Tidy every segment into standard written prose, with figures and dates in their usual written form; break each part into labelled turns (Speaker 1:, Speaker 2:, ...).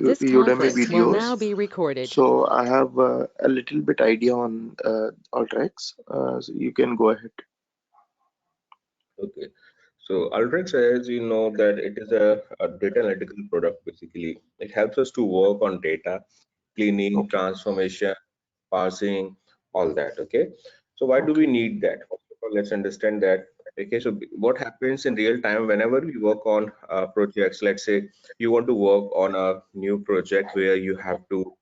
Speaker 1: This
Speaker 2: Udemy
Speaker 1: conference will
Speaker 2: videos.
Speaker 1: now be recorded.
Speaker 2: So I have a little bit idea on Ultrex. So you can go ahead.
Speaker 3: Okay. So Ultrex, as you know, that it is a data analytical product basically. It helps us to work on data, cleaning,
Speaker 2: Okay.
Speaker 3: transformation, parsing, all that. Okay. So why do we
Speaker 2: Okay.
Speaker 3: need that? First of all, let's understand that. Okay. So what happens in real time whenever we work on projects? Let's say you want to work on a new project where you have to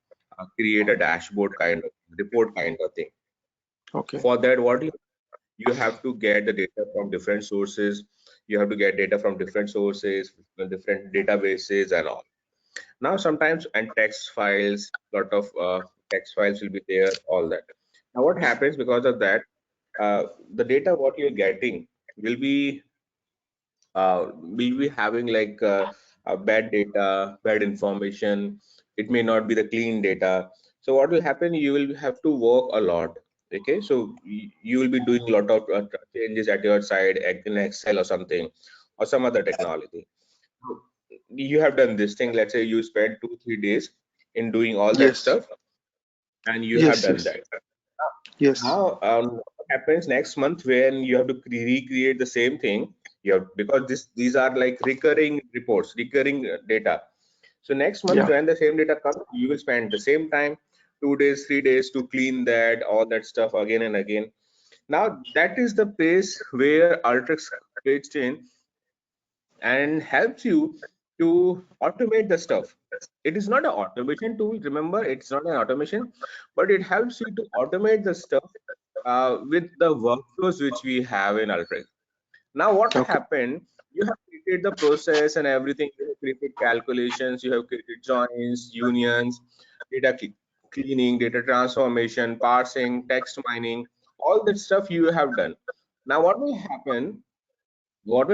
Speaker 3: create a dashboard kind of report kind of thing.
Speaker 2: Okay.
Speaker 3: For that, what you have to get the data from different sources. You have to get data from different sources, different databases and all. Now sometimes and text files, lot of text files will be there, all that. Now what happens because of that, the data what you're getting will be having like bad data, bad information. It may not be the clean data. So what will happen, you will have to work a lot. Okay, so you will be doing a lot of changes at your side in Excel or something, or some other technology. So you have done this thing, let's say you spent 2 3 days in doing all that
Speaker 2: Yes.
Speaker 3: stuff, and you have
Speaker 2: Yes.
Speaker 3: done
Speaker 2: Yes.
Speaker 3: that.
Speaker 2: Yes.
Speaker 3: Now, what happens next month when you have to recreate the same thing? You have, because these are like recurring reports, recurring data. So next month
Speaker 2: Yeah.
Speaker 3: when the same data comes, you will spend the same time, 2 days, 3 days to clean that, all that stuff again and again. Now that is the place where Ultrix fits in and helps you to automate the stuff. It is not an automation tool, remember, it's not an automation, but it helps you to automate the stuff with the workflows which we have in Ultrix. Now what
Speaker 2: Okay.
Speaker 3: happened, you have created the process and everything, you have created calculations, you have created joins, unions, data cleaning, data transformation, parsing, text mining, all that stuff you have done. Now what will happen, we have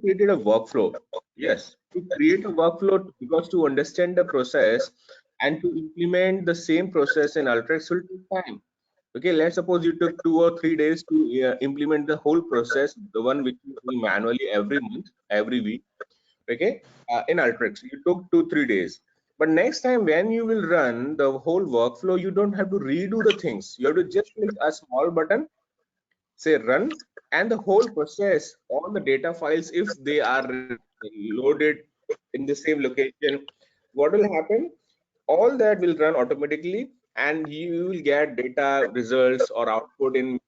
Speaker 3: created a workflow. Yes, to create a workflow, because to understand the process and to implement the same process in Ultrex will take time. Okay, let's suppose you took 2 or 3 days to implement the whole process, the one which you do manually every month, every week. Okay, in Ultrex you took 2 3 days, but next time when you will run the whole workflow, you don't have to redo the things. You have to just click a small button, say run, and the whole process, all the data files, if they are loaded in the same location, what will happen, all that will run automatically, and you will get data results or output in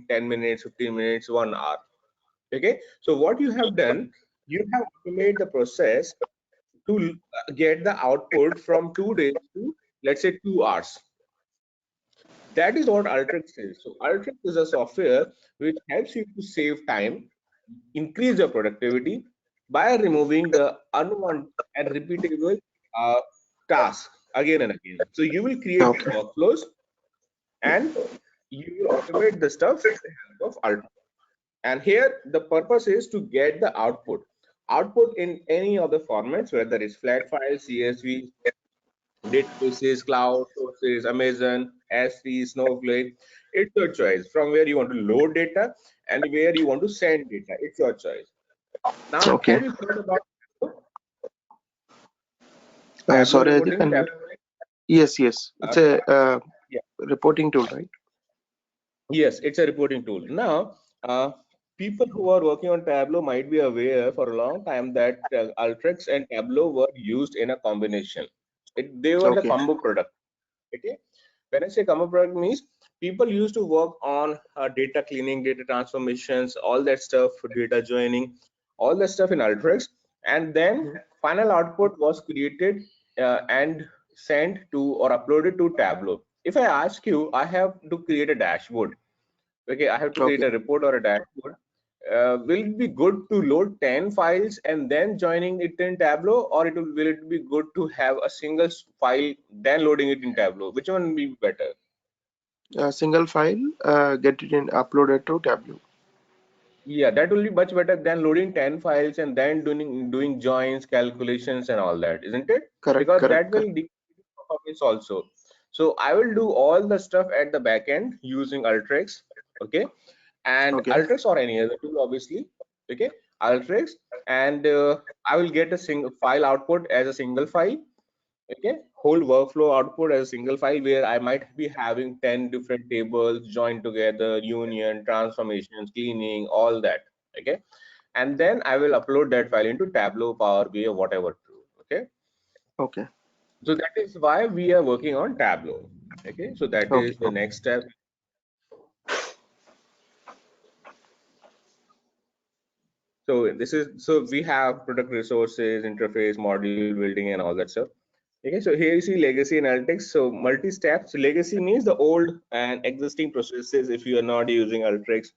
Speaker 3: 10 minutes, 15 minutes, 1 hour. Okay, so what you have done, you have automated the process to get the output from 2 days to, let's say, 2 hours. That is what Ultrix is. So Ultrix is a software which helps you to save time, increase your productivity by removing the unwanted and repeatable uh, tasks again and again. So you will create
Speaker 2: Okay.
Speaker 3: workflows and you will automate the stuff with the help of Ultrix. And here the purpose is to get the output in any of the formats, whether it's flat files, CSV, databases, cloud sources, Amazon, S3, Snowflake. It's your choice from where you want to load data and where you want to send data. It's your choice. Now,
Speaker 2: Okay.
Speaker 3: have you heard about Tableau
Speaker 2: Sorry, I
Speaker 3: reporting?
Speaker 2: didn't. Yes. Yes. It's
Speaker 3: Uh,
Speaker 2: a
Speaker 3: yeah,
Speaker 2: reporting tool, right?
Speaker 3: yes, it's a reporting tool. Now, people who are working on Tableau might be aware for a long time that Ultrix and Tableau were used in a combination. They were the
Speaker 2: Okay.
Speaker 3: combo product. Okay, when I say combo product means people used to work on data cleaning, data transformations, all that stuff, data joining, all that stuff in Ultrix, and then
Speaker 2: Mhm.
Speaker 3: final output was created and sent to or uploaded to Tableau. If I ask you, I have to create a dashboard. Okay, I have to create
Speaker 2: Okay.
Speaker 3: a report or a dashboard. Will it be good to load 10 files and then joining it in Tableau, or will it be good to have a single file then loading it in Tableau? Which one will be better?
Speaker 2: A single file, get it in uploaded to Tableau.
Speaker 3: Yeah, that will be much better than loading 10 files and then doing joins, calculations, and all that, isn't it?
Speaker 2: Correct.
Speaker 3: Because
Speaker 2: Correct.
Speaker 3: that will
Speaker 2: Correct.
Speaker 3: decrease performance also. So I will do all the stuff at the back using Ultrix. Okay, and
Speaker 2: Okay.
Speaker 3: Ultrix or any other tool, obviously. Okay, Alteryx, and I will get a single file output as a single file. Okay, whole workflow output as a single file where I might be having 10 different tables joined together, union, transformations, cleaning, all that. Okay, and then I will upload that file into Tableau, Power BI, or whatever tool. Okay,
Speaker 2: Okay.
Speaker 3: so that is why we are working on Tableau. Okay, so that
Speaker 2: Okay.
Speaker 3: is the next step. So this is, so we have product resources, interface, module building, and all that stuff. Okay, so here you see legacy analytics. So multi-step. So legacy means the old and existing processes if you are not using Alteryx.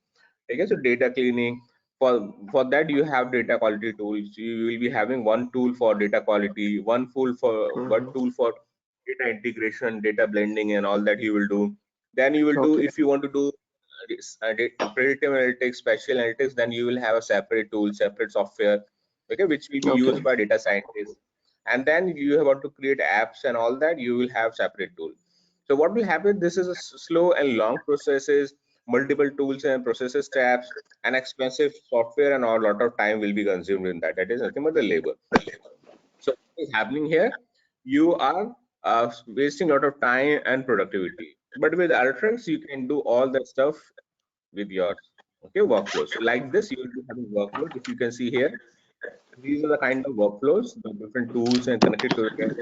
Speaker 3: Okay, so data cleaning. For that you have data quality tools. You will be having one tool for data quality, one
Speaker 2: Mhm.
Speaker 3: tool for data integration, data blending, and all that you will do. Then you will do,
Speaker 2: Okay.
Speaker 3: if you want to do predictive analytics, spatial analytics, then you will have a separate tool, separate software, okay, which will be
Speaker 2: Okay.
Speaker 3: used by data scientists. And then you want to create apps and all that, you will have separate tool. So what will happen, this is a slow and long processes, multiple tools and processes steps, and expensive software, and a lot of time will be consumed in that. That is nothing but the labor. So what is happening here, you are wasting a lot of time and productivity. But with Alteryx you can do all that stuff with your, okay, workflows. So like this, you will be having workflows. If you can see here, these are the kind of workflows, the different tools and connected together.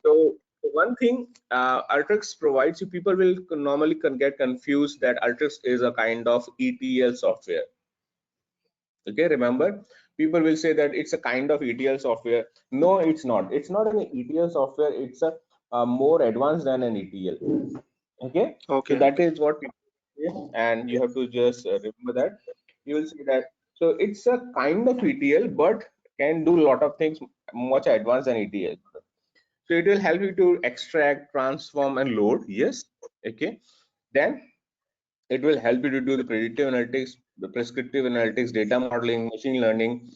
Speaker 3: So one thing Alteryx provides you, people will normally get confused that Alteryx is a kind of ETL software. Okay, remember, people will say that it's a kind of ETL software. No, it's not. It's not an ETL software. It's a more advanced than an ETL. Okay, so
Speaker 2: Okay.
Speaker 3: that is what people say, and you have to just remember that. You will see that. So it's a kind of ETL, but can do a lot of things much advanced than ETL. So it will help you to extract, transform, and load. Yes. Okay. Then it will help you to do the predictive analytics, the prescriptive analytics, data modeling, machine learning.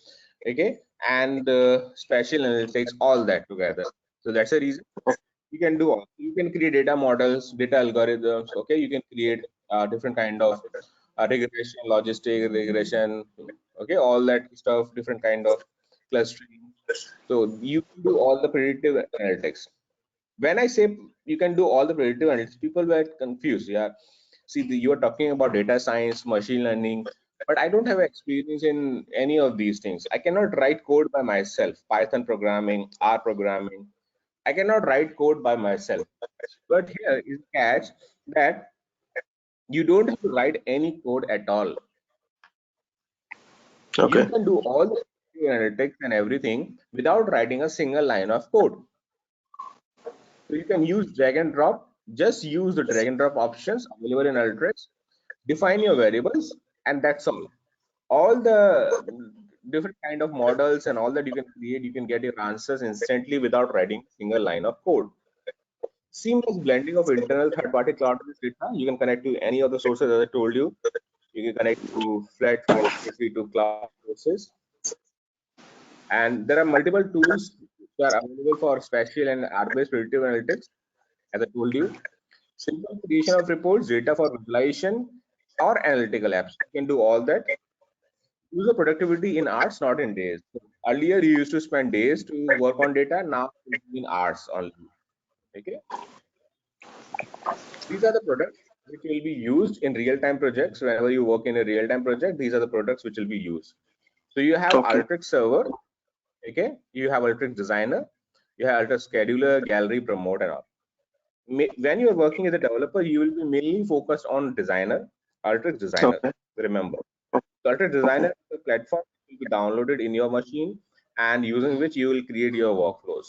Speaker 3: Okay, and spatial analytics, all that together. So that's the reason you can do all. You can create data models, data algorithms. Okay, you can create different kind of regression, logistic regression. Okay, all that stuff, different kind of clustering. So you can do all the predictive analytics. When I say you can do all the predictive analytics, people were confused. Yeah, see, you are talking about data science, machine learning, but I don't have experience in any of these things. I cannot write code by myself. Python programming, R programming. I cannot write code by myself. But here is the catch that you don't have to write any code at all. You
Speaker 2: Okay.
Speaker 3: can do all the analytics and everything without writing a single line of code. So you can use drag and drop. Just use the drag and drop options available in Alteryx. Define your variables, and that's all the different kind of models and all that you can create. You can get your answers instantly without writing a single line of code. Seamless blending of internal third-party cloud-based data. You can connect to any of the sources, as I told you. You can connect to Flatpak, directly to cloud sources, and there are multiple tools that are available for spatial and R-based predictive analytics. As I told you, simple creation of reports, data for visualization, or analytical apps. You can do all that. Use the productivity in hours, not in days. So earlier, you used to spend days to work on data. Now, in hours only. Okay. These are the products which will be used in real-time projects. Whenever you work in a real-time project, these are the products which will be used. So you have
Speaker 2: Okay.
Speaker 3: Alteryx Server. Okay. You have Alteryx Designer. You have Alteryx Scheduler, Gallery, Promote, and all. When you are working as a developer, you will be mainly focused on Designer, Alteryx Designer.
Speaker 2: Okay.
Speaker 3: Remember. Alteryx
Speaker 2: Okay.
Speaker 3: Designer is a platform which will be downloaded in your machine and using which you will create your workflows.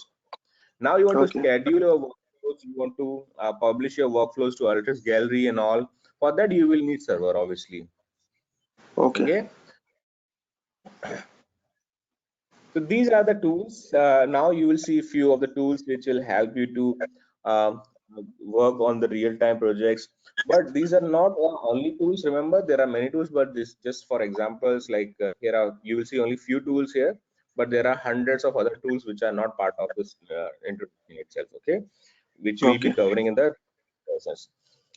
Speaker 3: Now you want to
Speaker 2: Okay.
Speaker 3: schedule your workflows, you want to publish your workflows to Alteryx Gallery and all. For that, you will need server, obviously.
Speaker 2: Okay.
Speaker 3: Okay. So these are the tools. Now you will see a few of the tools which will help you to um, work on the real-time projects. But these are not only tools. Remember, there are many tools, but this just for examples. Like here are, you will see only few tools here, but there are hundreds of other tools which are not part of this introduction itself. Okay, which we'll be
Speaker 2: Okay.
Speaker 3: covering in the process.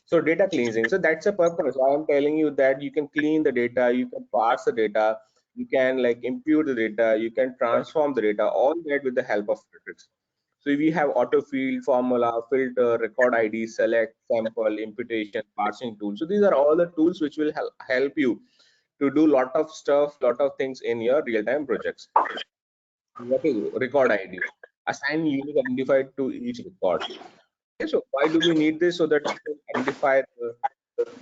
Speaker 3: So data cleansing. So that's the purpose. I am telling you that you can clean the data, you can parse the data, you can like impute the data, you can transform the data, all that with the help of Alteryx. So we have autofill, formula, filter, record ID, select, sample, imputation, parsing tools. So these are all the tools which will help you to do lot of stuff, lot of things in your real-time projects. What is record ID? Assign unique identifier to each record. Okay, so why do we need this? So that we can identify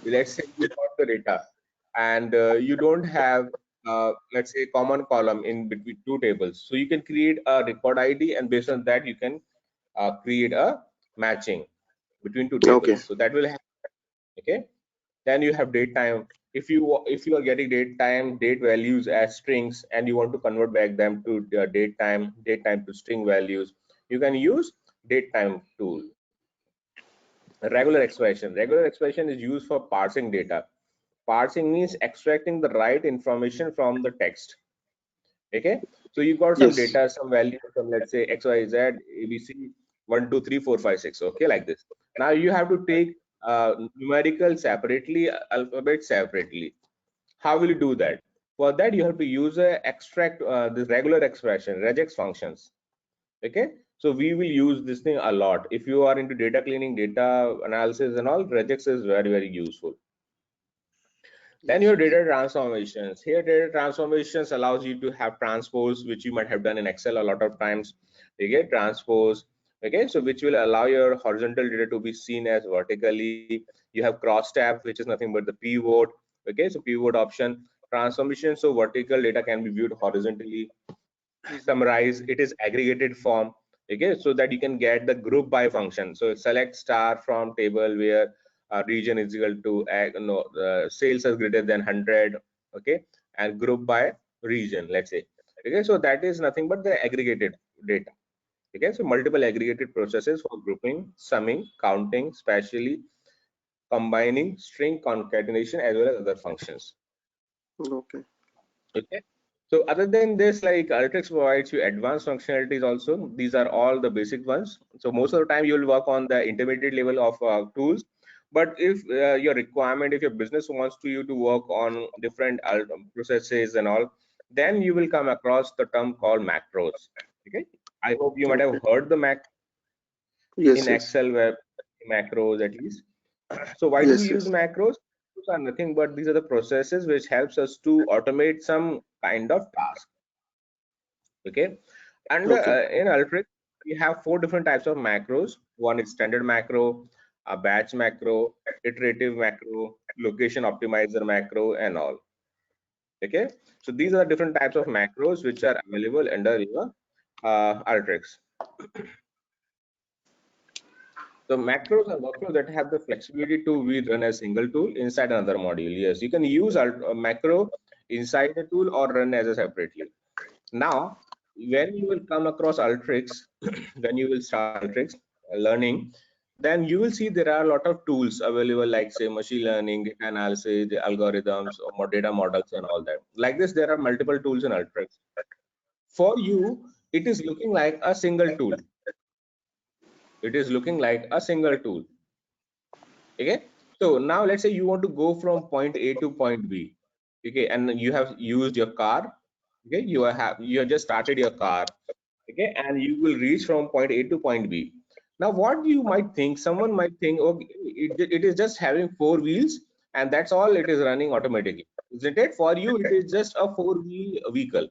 Speaker 3: let's say you got the data and you don't have let's say common column in between two tables, so you can create a record ID, and based on that you can create a matching between two
Speaker 2: Okay.
Speaker 3: tables. So that will happen. Okay, then you have date time. If you are getting date values as strings and you want to convert back them to date time to string values, you can use date time tool. Regular expression is used for parsing data. Parsing means extracting the right information from the text. Okay, so you got some
Speaker 2: Yes.
Speaker 3: data, some value from let's say XYZ ABC 1 2 3 4 5 6. Okay, like this. Now you have to take numerical separately, alphabet separately. How will you do that? For that you have to use a extract this regular expression regex functions. Okay, so we will use this thing a lot. If you are into data cleaning, data analysis and all, regex is very useful. Then
Speaker 2: Yes.
Speaker 3: your data transformations. Here, data transformations allows you to have transpose, which you might have done in Excel a lot of times. You get transpose, okay, so which will allow your horizontal data to be seen as vertically. You have cross tab, which is nothing but the pivot. Okay, so pivot option, transformation, so vertical data can be viewed horizontally. Summarize, it is aggregated form. Okay, so that you can get the group by function. So select star from table where region is equal to no, sales is greater than 100. Okay, and group by region, let's say. Okay, so that is nothing but the aggregated data. Okay, so multiple aggregated processes for grouping, summing, counting, spatially combining, string concatenation, as well as other functions.
Speaker 2: Okay.
Speaker 3: Okay, so other than this, like Alteryx provides you advanced functionalities also. These are all the basic ones. So most of the time you will work on the intermediate level of tools. But if your requirement, if your business wants to you to work on different processes and all, then you will come across the term called macros. Okay, I hope you might have
Speaker 2: Okay.
Speaker 3: heard the mac in
Speaker 2: Yes. Yes.
Speaker 3: Excel where macros at least. So why do we
Speaker 2: Yes.
Speaker 3: use
Speaker 2: Yes.
Speaker 3: macros? Those are nothing but these are the processes which helps us to automate some kind of task. Okay, and
Speaker 2: Okay.
Speaker 3: in Alteryx we have four different types of macros. One is standard macro, a batch macro, iterative macro, location optimizer macro, and all. Okay, so these are different types of macros which are available under your Alteryx. So macros are workflows that have the flexibility to be run as single tool inside another module. Yes, you can use a macro inside a tool or run as a separately. Now, when you will come across Alteryx, when you will start Alteryx learning, then you will see there are a lot of tools available, like say machine learning, data analysis, the algorithms, or more data models, and all that. Like this, there are multiple tools in Alteryx. For you, it is looking like a single tool. It is looking like a single tool. Okay, so now let's say you want to go from point A to point B. Okay, and you have used your car. Okay, you have just started your car. Okay, and you will reach from point A to point B. Now what you might think, someone might think, okay, it is just having four wheels and that's all, it is running automatically, isn't it? For you it is just a four-wheel vehicle.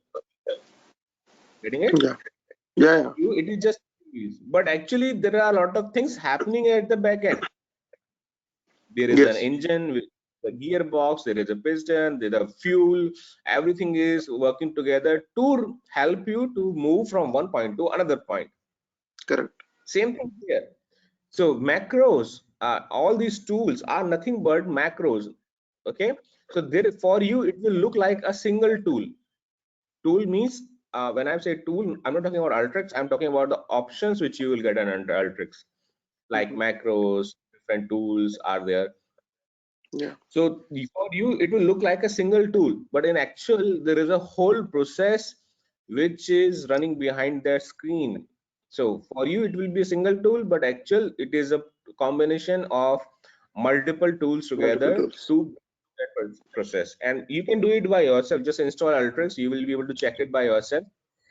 Speaker 3: Getting it?
Speaker 2: Yeah. Yeah. Yeah.
Speaker 3: You, it is just wheels, but actually there are a lot of things happening at the back end. There is an
Speaker 2: Yes.
Speaker 3: engine with the gearbox, there is a piston, there is fuel, everything is working together to help you to move from one point to another point.
Speaker 2: Correct.
Speaker 3: Same thing here. So macros, all these tools are nothing but macros. Okay, so there for you it will look like a single tool. Tool means when I say tool, I'm not talking about Alteryx, I'm talking about the options which you will get under Alteryx, like
Speaker 2: Hmm.
Speaker 3: macros, different tools are there.
Speaker 2: Yeah.
Speaker 3: So for you, it will look like a single tool, but in actual, there is a whole process which is running behind that screen. So for you, it will be a single tool, but actual, it is a combination of multiple tools together to that process. And you can do it by yourself. Just install Alteryx. You will be able to check it by yourself.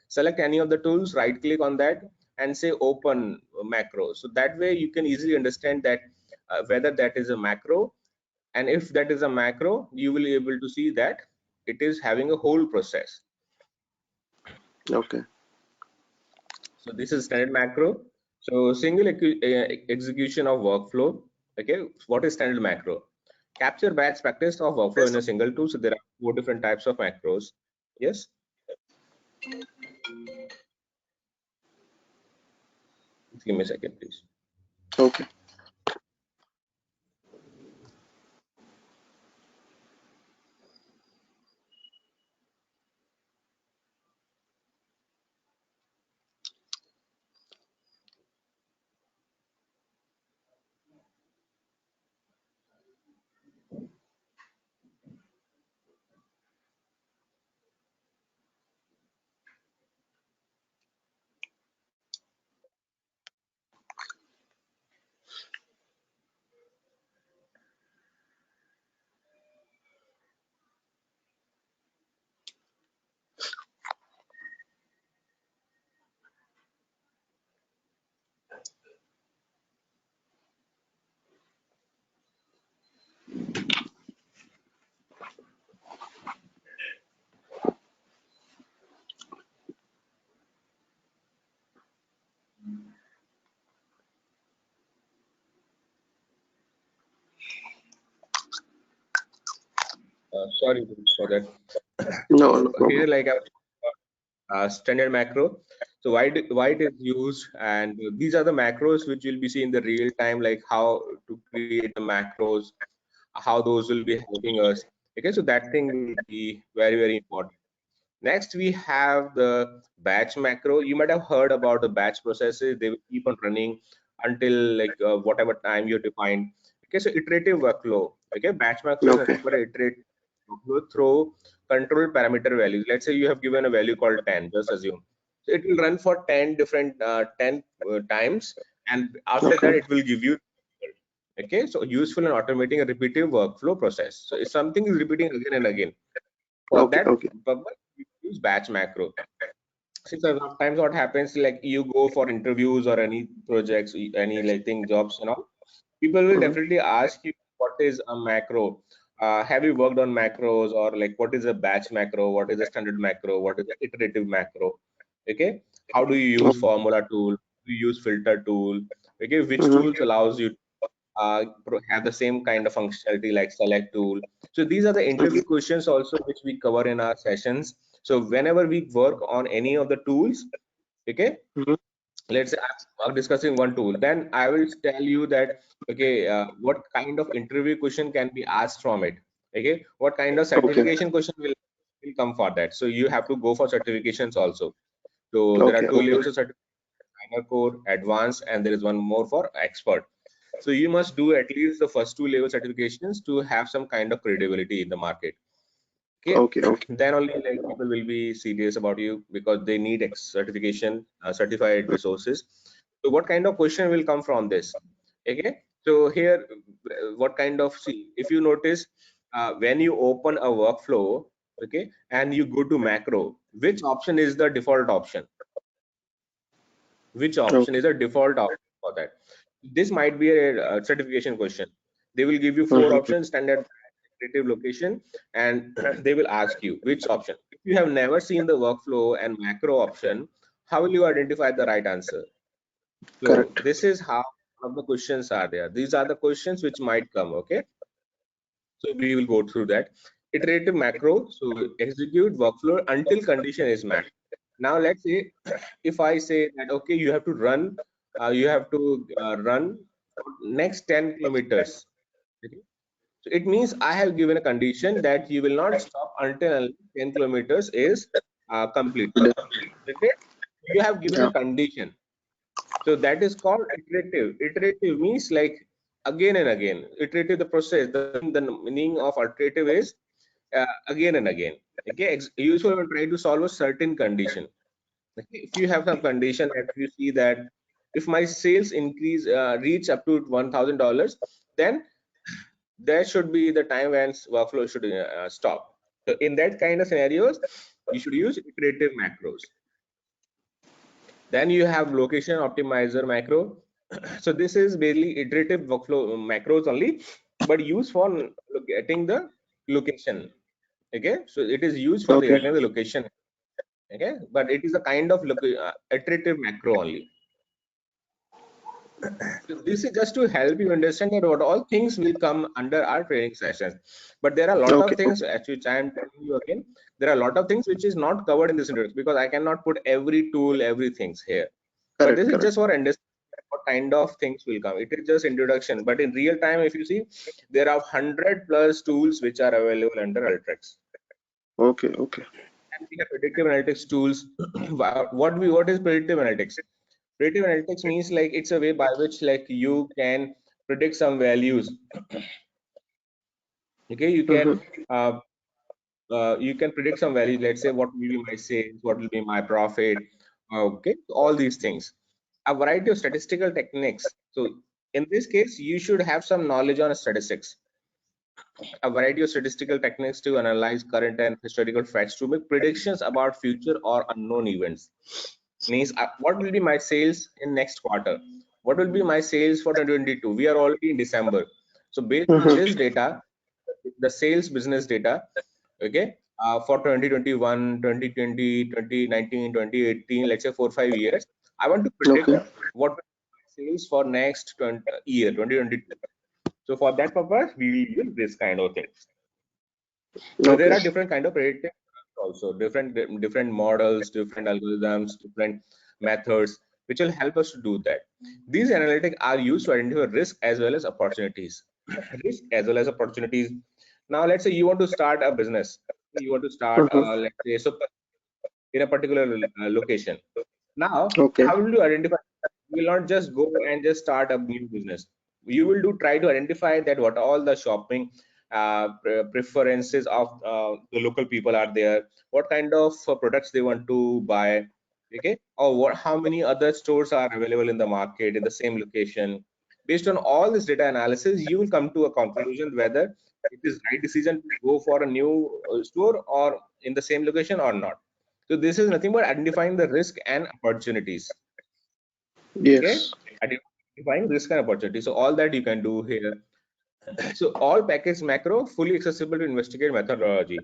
Speaker 3: Select any of the tools, right click on that and say open macro. So that way you can easily understand that whether that is a macro, and if that is a macro, you will be able to see that it is having a whole process.
Speaker 2: Okay.
Speaker 3: So this is standard macro. So single execution of workflow. Okay, what is standard macro? Capture batch practice of workflow in a single tool. So there are 4 different types of macros. Yes. Give me a second, please.
Speaker 2: Okay.
Speaker 3: Sorry for that.
Speaker 2: No,
Speaker 3: So
Speaker 2: no problem.
Speaker 3: here, like standard macro. So why it is used, and these are the macros which will be seen in the real time, like how to create the macros, how those will be helping us. Okay, so that thing will be very important. Next, we have the batch macro. You might have heard about the batch processes. They will keep on running until like whatever time you define. Okay, so iterative workflow. Okay, batch macro is
Speaker 2: Okay.
Speaker 3: nothing but an iterative workflow through controlled parameter values. Let's say you have given a value called 10. Just assume. So it will run for 10 different 10 times, and after that
Speaker 2: Okay.
Speaker 3: it will give you. Okay, so useful in automating a repetitive workflow process. So if something is repeating again and again, for
Speaker 2: Okay.
Speaker 3: that
Speaker 2: Okay.
Speaker 3: purpose, we use batch macro. See, so sometimes what happens, like you go for interviews or any projects, any like thing, jobs and all, people will
Speaker 2: Mhm.
Speaker 3: definitely ask you what is a macro. Have you worked on macros, or like what is a batch macro, what is a standard macro, what is the iterative macro? Okay, how do you use
Speaker 2: Okay.
Speaker 3: formula tool? Do you use filter tool? Okay, which
Speaker 2: Mhm.
Speaker 3: tools allows you have the same kind of functionality like select tool. So these are the interview
Speaker 2: Okay.
Speaker 3: questions also which we cover in our sessions. So whenever we work on any of the tools, okay,
Speaker 2: Mhm.
Speaker 3: let's say I'm discussing one tool, then I will tell you that okay, what kind of interview question can be asked from it. Okay, what kind of
Speaker 2: Okay.
Speaker 3: certification question will come for that. So you have to go for certifications also. So there are
Speaker 2: Okay.
Speaker 3: 2
Speaker 2: Okay.
Speaker 3: levels of certification: minor core, advanced, and there is one more for expert. So you must do at least the first 2 level certifications to have some kind of credibility in the market. Okay,
Speaker 2: Okay. Okay.
Speaker 3: then only like people will be serious about you because they need certification, certified resources. So what kind of question will come from this? Okay, so here, what kind of, see, if you notice, when you open a workflow, okay, and you go to macro, which option is the default option? Which option is
Speaker 2: Okay.
Speaker 3: a default option for that? This might be a certification question. They will give you 4
Speaker 2: Mhm.
Speaker 3: options: standard, creative, location, and they will ask you which option. If you have never seen the workflow and macro option, how will you identify the right answer? So
Speaker 2: Correct.
Speaker 3: this is how one of the questions are there. These are the questions which might come. Okay, so we will go through that. Iterative macro, so execute workflow until condition is met. Now let's say if I say that okay, you have to run, run next 10 kilometers. Okay? So it means I have given a condition that you will not stop until 10 kilometers is completed. Okay? You have given a
Speaker 2: Yeah.
Speaker 3: condition. So that is called iterative. Iterative means like again and again. Iterative, the process, the meaning of iterative is again and again. Okay, usually we'll try to solve a certain condition. Okay? If you have some condition, if you see that if my sales increase reach up to $1,000, then there should be the time when workflow should stop. So in that kind of scenarios, you should use iterative macros. Then you have location optimizer macro. So this is basically iterative workflow macros only, but used for getting the location. Okay, so it is used for the
Speaker 2: Okay.
Speaker 3: getting the location. Okay, but it is a kind of iterative macro only. So this is just to help you understand that what all things will come under our training sessions. But there are a lot of
Speaker 2: Okay.
Speaker 3: things at which I am telling you again. There are a lot of things which is not covered in this introduction because I cannot put every tool, everything here. But
Speaker 2: Correct.
Speaker 3: this is
Speaker 2: Correct.
Speaker 3: just for understanding what kind of things will come. It is just introduction. But in real time, if you see, there are 100+ tools which are available under Ultrex.
Speaker 2: Okay. Okay.
Speaker 3: And we have predictive analytics tools. What is predictive analytics? Predictive analytics means like it's a way by which like you can predict some values. Okay,
Speaker 2: Mm-hmm.
Speaker 3: you can predict some values. Let's say what will be my sales, what will be my profit. Okay, all these things. A variety of statistical techniques. So in this case, you should have some knowledge on statistics. A variety of statistical techniques to analyze current and historical facts to make predictions about future or unknown events. Means what will be my sales in next quarter? What will be my sales for 2022? We are already in December. So based on
Speaker 2: Mm-hmm.
Speaker 3: this data, the sales business data, okay, for 2021, 2020, 2019, 2018, let's say 4 or 5 years, I want to predict
Speaker 2: Okay.
Speaker 3: what will be my sales for next year 2022. So for that purpose, we will use this kind of things. So there
Speaker 2: Okay.
Speaker 3: are different kind of predictive also, different models, different algorithms, different methods, which will help us to do that. These analytics are used to identify risk as well as opportunities. Risk as well as opportunities. Now, let's say you want to start a business. You want to start,
Speaker 2: Mm-hmm.
Speaker 3: let's say, so in a particular location. Now,
Speaker 2: Okay.
Speaker 3: how will you identify? You will not just go and just start a new business. You will do try to identify that what all the shopping preferences of the local people are there, what kind of products they want to buy, okay, or what how many other stores are available in the market in the same location. Based on all this data analysis, you will come to a conclusion whether it is right decision to go for a new store or in the same location or not. So this is nothing but identifying the risk and opportunities. Okay,
Speaker 2: Yes.
Speaker 3: identifying risk and opportunity. So all that you can do here. So all package macro fully accessible to investigate methodology.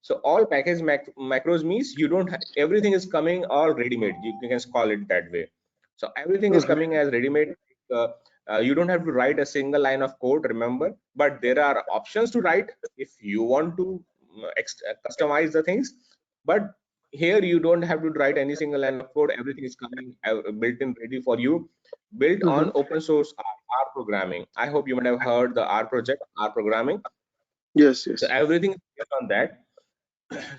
Speaker 3: So all package macros means you don't everything is coming all ready made. You can call it that way. So everything is
Speaker 2: Mm-hmm.
Speaker 3: coming as ready made. Uh, you don't have to write a single line of code, remember, but there are options to write if you want to customize the things. But here you don't have to write any single line of code. Everything is coming built in ready for you, built
Speaker 2: Mm-hmm.
Speaker 3: on open source R programming. I hope you might have heard the R project, R programming.
Speaker 2: Yes.
Speaker 3: So
Speaker 2: Yes.
Speaker 3: everything is based on that.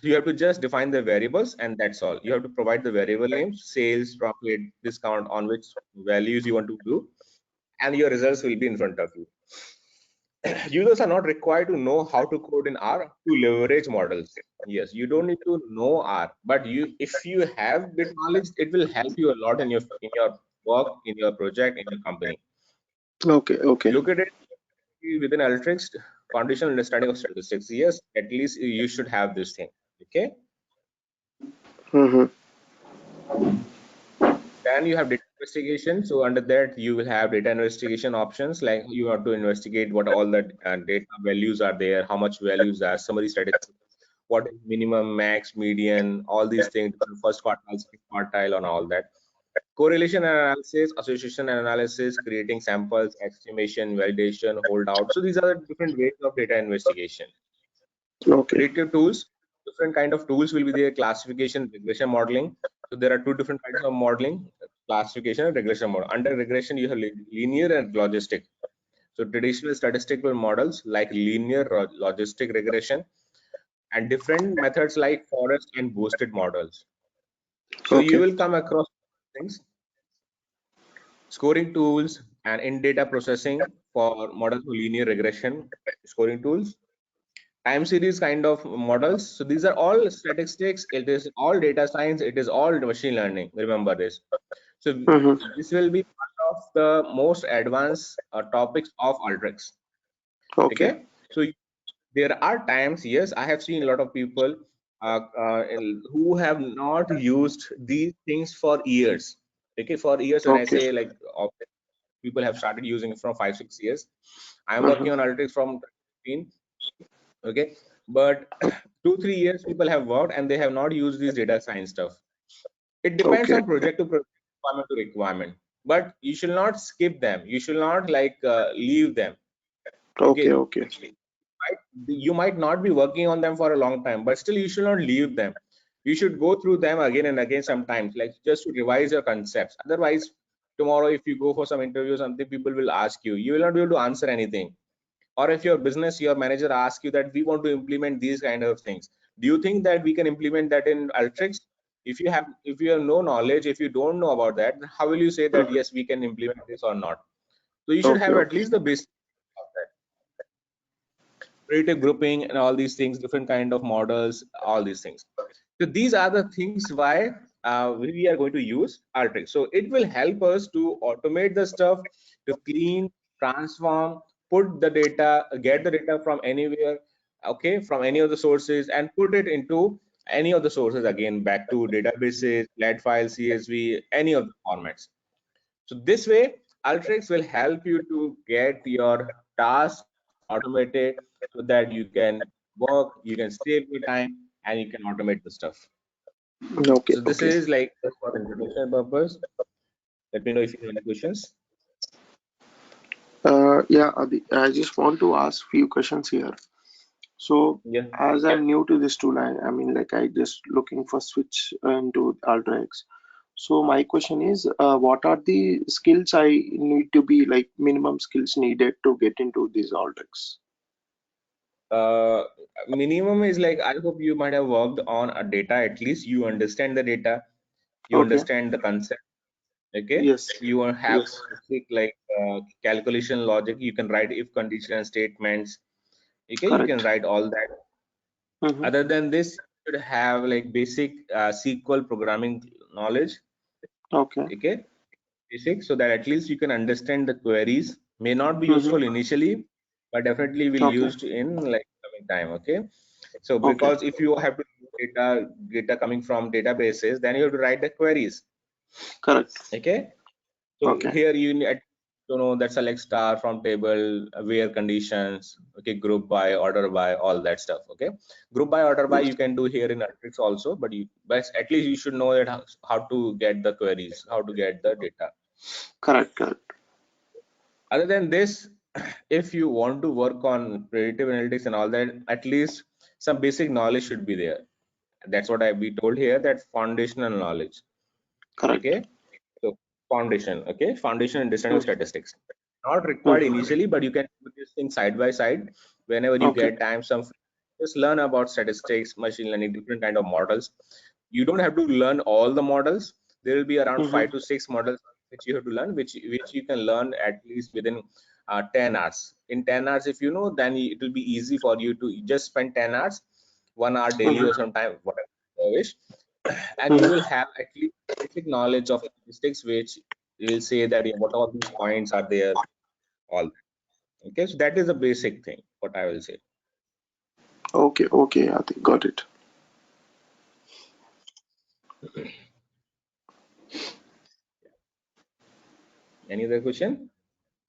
Speaker 3: You have to just define the variables and that's all. You have to provide the variable names, sales, profit, discount, on which values you want to do, and your results will be in front of you. Users are not required to know how to code in R to leverage models. Yes, you don't need to know R, but if you have bit knowledge, it will help you a lot in your work, in your project, in your company.
Speaker 2: Okay. Okay.
Speaker 3: Look at it within Alteryx, foundational understanding of statistics. Yes, at least you should have this thing. Okay.
Speaker 2: Mm-hmm.
Speaker 3: Then you have data investigation. So under that, you will have data investigation options, like you have to investigate what all the data values are there, how much values are, summary statistics, what is minimum, max, median, all these things, first quartile, second quartile, and all that. Correlation analysis, association analysis, creating samples, estimation, validation, holdout. So these are the different ways of data investigation.
Speaker 2: Okay.
Speaker 3: Predictive tools, different kind of tools will be there. Classification, regression modeling. So there are two different kinds of modeling: classification and regression model. Under regression, you have linear and logistic. So traditional statistical models like linear logistic regression, and different methods like forest and boosted models. So you
Speaker 2: Okay.
Speaker 3: will come across things, scoring tools, and in data processing for models for linear regression scoring tools, time series kind of models. So these are all statistics, it is all data science, it is all machine learning, remember this. So
Speaker 2: Mm-hmm.
Speaker 3: this will be part of the most advanced topics of Alteryx.
Speaker 2: Okay.
Speaker 3: Okay, so there are times, yes, I have seen a lot of people who have not used these things for years. Okay, for years, when I
Speaker 2: Okay.
Speaker 3: say like people have started using it from 5 6 years. I'm
Speaker 2: Uh-huh.
Speaker 3: working on analytics from 2015. Okay, but 2 3 years people have worked and they have not used this data science stuff. It depends
Speaker 2: Okay.
Speaker 3: on project to project, requirement to requirement, but you should not skip them, you should not like leave them.
Speaker 2: Okay.
Speaker 3: Okay,
Speaker 2: Okay.
Speaker 3: you might not be working on them for a long time, but still you should not leave them. You should go through them again and again sometimes, like just to revise your concepts. Otherwise, tomorrow if you go for some interview or something, people will ask you, you will not be able to answer anything. Or if your business, your manager asks you that we want to implement these kind of things, do you think that we can implement that in Alteryx? If you have no knowledge, if you don't know about that, how will you say that
Speaker 2: Mhm.
Speaker 3: yes, we can implement this or not? So you should
Speaker 2: Okay.
Speaker 3: have at
Speaker 2: Okay.
Speaker 3: least the basic of that, creative grouping and all these things, different kind of models, all these things. So these are the things why we are going to use Alteryx. So it will help us to automate the stuff, to clean, transform, put the data, get the data from anywhere, okay, from any of the sources, and put it into any of the sources again, back to databases, flat file, CSV, any of the formats. So this way, Alteryx will help you to get your tasks automated so that you can work, you can save your time, and you can automate the stuff.
Speaker 2: Okay.
Speaker 3: So this
Speaker 2: Okay.
Speaker 3: is like just for introduction purpose. Let me know if you have any questions.
Speaker 2: Yeah, Adi, I just want to ask few questions here. So,
Speaker 3: Yeah.
Speaker 2: as I'm new to this tool, I mean, like I just looking for switch into Alteryx. So my question is, what are the skills I need to be like minimum skills needed to get into these Alteryx?
Speaker 3: Uh, Minimum is like, I hope you might have worked on a data, at least you understand the data, you
Speaker 2: Okay.
Speaker 3: understand the concept. Okay,
Speaker 2: Yes.
Speaker 3: you will have
Speaker 2: Yes.
Speaker 3: basic like calculation logic, you can write if condition statements. Okay, you can
Speaker 2: Correct.
Speaker 3: write all that.
Speaker 2: Mm-hmm.
Speaker 3: Other than this, you should have like basic SQL programming knowledge.
Speaker 2: Okay.
Speaker 3: Okay, basic, so that at least you can understand the queries. May not be
Speaker 2: Mm-hmm.
Speaker 3: useful initially, but definitely will
Speaker 2: Okay.
Speaker 3: used in like coming time. Okay, so
Speaker 2: Okay.
Speaker 3: because if you have to use data coming from databases, then you have to write the queries.
Speaker 2: Correct.
Speaker 3: Okay, so
Speaker 2: Okay.
Speaker 3: here you need to know that select star from table, where conditions, okay, group by, order by, all that stuff. Okay, group by, order by
Speaker 2: Yes.
Speaker 3: you can do here in Alteryx also, but at least you should know that how to get the queries, how to get the data.
Speaker 2: Correct. Correct.
Speaker 3: Other than this, if you want to work on predictive analytics and all that, at least some basic knowledge should be there. That's what I be told here, that foundational knowledge.
Speaker 2: Correct.
Speaker 3: Okay, so foundation, okay, foundation understanding of
Speaker 2: Mm-hmm.
Speaker 3: statistics, not required
Speaker 2: Mm-hmm.
Speaker 3: initially, but you can do this thing side by side whenever you
Speaker 2: Okay.
Speaker 3: get time. Some just learn about statistics, machine learning, different kind of models. You don't have to learn all the models. There will be around
Speaker 2: Mm-hmm.
Speaker 3: 5 to 6 models which you have to learn, which you can learn at least within 10 hours. In 10 hours, if you know, then it will be easy for you to just spend 10 hours, 1 hour daily or
Speaker 2: Mm-hmm.
Speaker 3: sometime, whatever you wish, and you will
Speaker 2: Mm-hmm.
Speaker 3: have at least basic knowledge of statistics, which will say that yeah, what all these points are there, all that. Okay, so that is the basic thing, what I will say.
Speaker 2: Okay. Okay. I think got it.
Speaker 3: Any other question?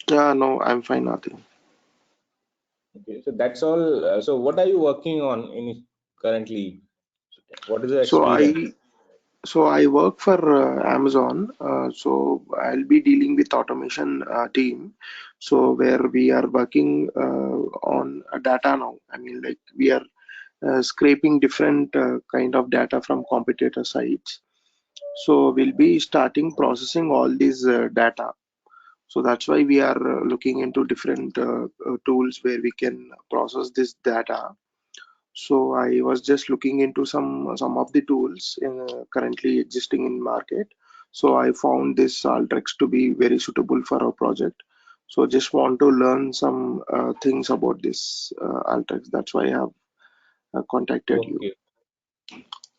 Speaker 2: Yeah. No, I'm fine. Nothing.
Speaker 3: Okay, so that's all. So what are you working on in currently? What is the
Speaker 2: So
Speaker 3: experience?
Speaker 2: I work for Amazon. So I'll be dealing with automation team. So where we are working on data now. I mean, like we are scraping different kind of data from competitor sites. So we'll be starting processing all these data. So that's why we are looking into different tools where we can process this data. So I was just looking into some of the tools currently existing in market. So I found this Alteryx to be very suitable for our project. So just want to learn some things about this Alteryx. That's why I have contacted you.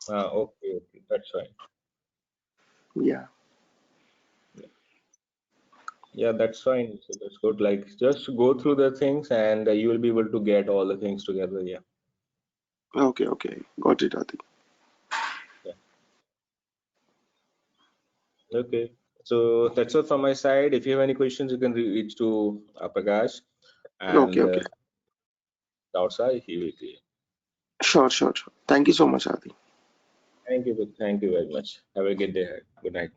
Speaker 3: Okay, okay, that's fine.
Speaker 2: Yeah.
Speaker 3: Yeah, that's fine. So that's good. Like just go through the things and you will be able to get all the things together. Yeah.
Speaker 2: Okay, okay, got it, Adi.
Speaker 3: Yeah. Okay. So that's all from my side. If you have any questions, you can reach to Prakash
Speaker 2: Okay,
Speaker 3: and
Speaker 2: okay,
Speaker 3: outside he will clear.
Speaker 2: sure, sure, sure. Thank you so much, Adi.
Speaker 3: Thank you. Thank you very much. Have a good day ahead. Good night.